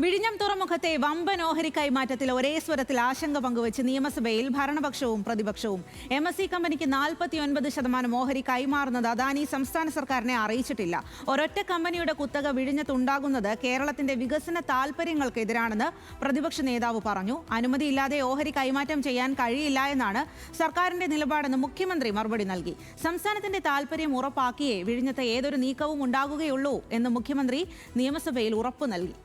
വിഴിഞ്ഞം തുറമുഖത്തെ വമ്പൻ ഓഹരി കൈമാറ്റത്തിൽ ഒരേ സ്വരത്തിൽ ആശങ്ക പങ്കുവച്ച് നിയമസഭയിൽ ഭരണപക്ഷവും പ്രതിപക്ഷവും. MSC കമ്പനിക്ക് 49% ഓഹരി കൈമാറുന്നത് അദാനി സംസ്ഥാന സർക്കാരിനെ അറിയിച്ചിട്ടില്ല. ഒരൊറ്റ കമ്പനിയുടെ കുത്തക വിഴിഞ്ഞത്തുണ്ടാകുന്നത് കേരളത്തിന്റെ വികസന താൽപര്യങ്ങൾക്കെതിരാണെന്ന് പ്രതിപക്ഷ നേതാവ് പറഞ്ഞു. അനുമതിയില്ലാതെ ഓഹരി കൈമാറ്റം ചെയ്യാൻ കഴിയില്ല എന്നാണ് സർക്കാരിന്റെ നിലപാടെന്ന് മുഖ്യമന്ത്രി മറുപടി നൽകി. സംസ്ഥാനത്തിന്റെ താൽപര്യം ഉറപ്പാക്കിയേ വിഴിഞ്ഞത്ത് ഏതൊരു നീക്കവും ഉണ്ടാകുകയുള്ളൂ എന്ന് മുഖ്യമന്ത്രി നിയമസഭയിൽ ഉറപ്പു നൽകി.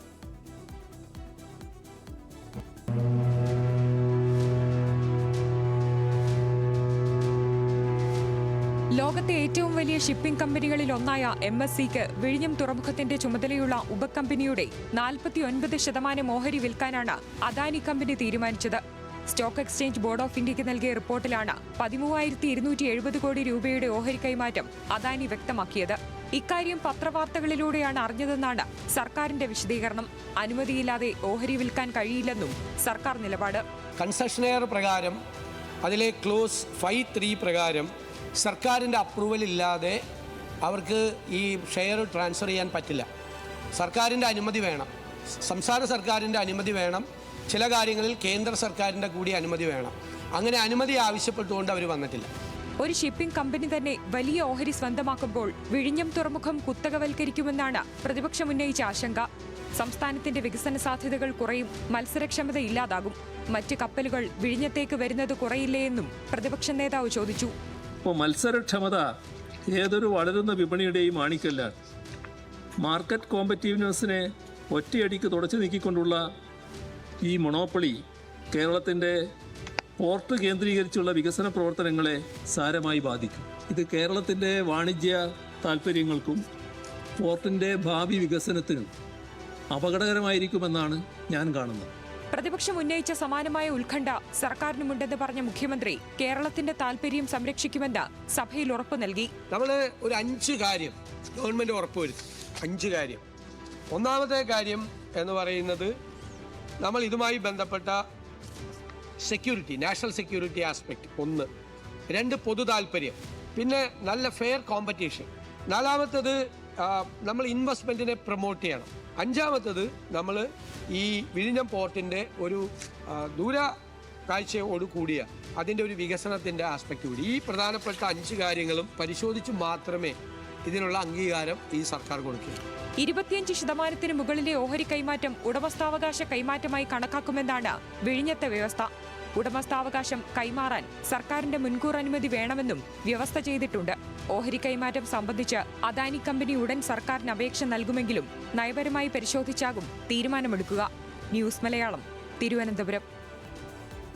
ലോകത്തെ ഏറ്റവും വലിയ ഷിപ്പിംഗ് കമ്പനികളിൽ ഒന്നായ MSCക്ക് വിഴിഞ്ഞം തുറമുഖത്തിന്റെ ചുമതലയുള്ള ഉപകമ്പനിയുടെ 49% ഓഹരി വിൽക്കാനാണ് അദാനി കമ്പനി തീരുമാനിച്ചത്. സ്റ്റോക്ക് എക്സ്ചേഞ്ച് ബോർഡ് ഓഫ് ഇന്ത്യക്ക് നൽകിയ റിപ്പോർട്ടിലാണ് 13,270 കോടി രൂപയുടെ ഓഹരി കൈമാറ്റം അദാനി വ്യക്തമാക്കിയത്. ഇക്കാര്യം പത്രവാർത്തകളിലൂടെയാണ് അറിഞ്ഞതെന്നാണ് സർക്കാരിന്റെ വിശദീകരണം. അനുമതിയില്ലാതെ ഓഹരി വിൽക്കാൻ കഴിയില്ലെന്നും സർക്കാർ നിലപാട്. കൺസെഷനെയർ പ്രകാരം അതിലെ ക്ലോസ് 5.3 പ്രകാരം സർക്കാരിൻ്റെ അപ്രൂവൽ ഇല്ലാതെ അവർക്ക് ഈ ഷെയർ ട്രാൻസ്ഫർ ചെയ്യാൻ പറ്റില്ല. സർക്കാരിൻ്റെ അനുമതി വേണം, സംസ്ഥാന സർക്കാരിൻ്റെ അനുമതി വേണം, ചില കാര്യങ്ങളിൽ കേന്ദ്ര സർക്കാരിൻ്റെ കൂടി അനുമതി വേണം. അങ്ങനെ അനുമതി ആവശ്യപ്പെട്ടുകൊണ്ട് അവർ വന്നിട്ടില്ല. ഒരു ഷിപ്പിംഗ് കമ്പനി തന്നെ വലിയ ഓഹരി സ്വന്തമാക്കുമ്പോൾ വിഴിഞ്ഞം തുറമുഖം കുത്തകവൽക്കരിക്കുമെന്നാണ് പ്രതിപക്ഷം ഉന്നയിച്ച ആശങ്ക. സംസ്ഥാനത്തിന്റെ വികസന സാധ്യതകൾ കുറയും, മത്സരക്ഷമത ഇല്ലാതാകും, മറ്റ് കപ്പലുകൾ വിഴിഞ്ഞത്തേക്ക് വരുന്നത് കുറയില്ലേയെന്നും പ്രതിപക്ഷ നേതാവ് ചോദിച്ചു. ഇപ്പോൾ മത്സരക്ഷമത ഏതൊരു വളരുന്ന വിപണിയുടെയും ആണിക്കല്ലാണ്. മാർക്കറ്റ് കോമ്പറ്റീവ്നെസ്സിനെ ഒറ്റയടിക്ക് തുടച്ചു നീക്കിക്കൊണ്ടുള്ള ഈ മൊണോപ്പൊളി കേരളത്തിൻ്റെ പോർട്ട് കേന്ദ്രീകരിച്ചുള്ള വികസന പ്രവർത്തനങ്ങളെ സാരമായി ബാധിക്കും. ഇത് കേരളത്തിൻ്റെ വാണിജ്യ താൽപ്പര്യങ്ങൾക്കും പോർട്ടിൻ്റെ ഭാവി വികസനത്തിനും അപകടകരമായിരിക്കുമെന്നാണ് ഞാൻ കാണുന്നത്. പ്രതിപക്ഷം ഉന്നയിച്ച സമാനമായ ഉത്കണ്ഠ സർക്കാരിനുമുണ്ടെന്ന് പറഞ്ഞ മുഖ്യമന്ത്രി കേരളത്തിന്റെ താൽപര്യം സംരക്ഷിക്കുമെന്ന് സഭയിൽ ഉറപ്പു നൽകി. നമ്മൾ ഒരു 5 കാര്യം ഗവൺമെന്റ് ഉറപ്പുവരുത്തി. 5 കാര്യം. ഒന്നാമത്തെ കാര്യം എന്ന് പറയുന്നത് നമ്മൾ ഇതുമായി ബന്ധപ്പെട്ട സെക്യൂരിറ്റി, നാഷണൽ സെക്യൂരിറ്റി ആസ്പെക്ട് 1. 2 പൊതു താൽപര്യം, പിന്നെ നല്ല ഫെയർ കോമ്പറ്റീഷൻ. 4ാമത്തത് നമ്മൾ ഇൻവെസ്റ്റ്മെൻറ്റിനെ പ്രൊമോട്ട് ചെയ്യണം. 5ാമത്തത് നമ്മൾ ഈ വിഴിഞ്ഞം പോർട്ടിൻ്റെ ഒരു ദൂര കാഴ്ചയോട് കൂടിയ അതിൻ്റെ ഒരു വികസനത്തിൻ്റെ ആസ്പെക്ട് കൂടി. ഈ പ്രധാനപ്പെട്ട 5 കാര്യങ്ങളും പരിശോധിച്ച് മാത്രമേ ഇതിനുള്ള അംഗീകാരം ഈ സർക്കാർ കൊടുക്കൂ. 25% മുകളിലെ ഓഹരി കൈമാറ്റം ഉടമസ്ഥാവകാശ കൈമാറ്റമായി കണക്കാക്കുമെന്നാണ് വിഴിഞ്ഞത്തെ വ്യവസ്ഥ. ഉടമസ്ഥാവകാശം കൈമാറാൻ സർക്കാരിന്റെ മുൻകൂർ അനുമതി വേണമെന്നും വ്യവസ്ഥ ചെയ്തിട്ടുണ്ട്. ഓഹരി കൈമാറ്റം സംബന്ധിച്ച് അദാനി കമ്പനി ഉടൻ സർക്കാരിന് അപേക്ഷ നൽകുമെങ്കിലും നയപരമായി പരിശോധിച്ചാകും തീരുമാനമെടുക്കുക. ന്യൂസ് മലയാളം, തിരുവനന്തപുരം.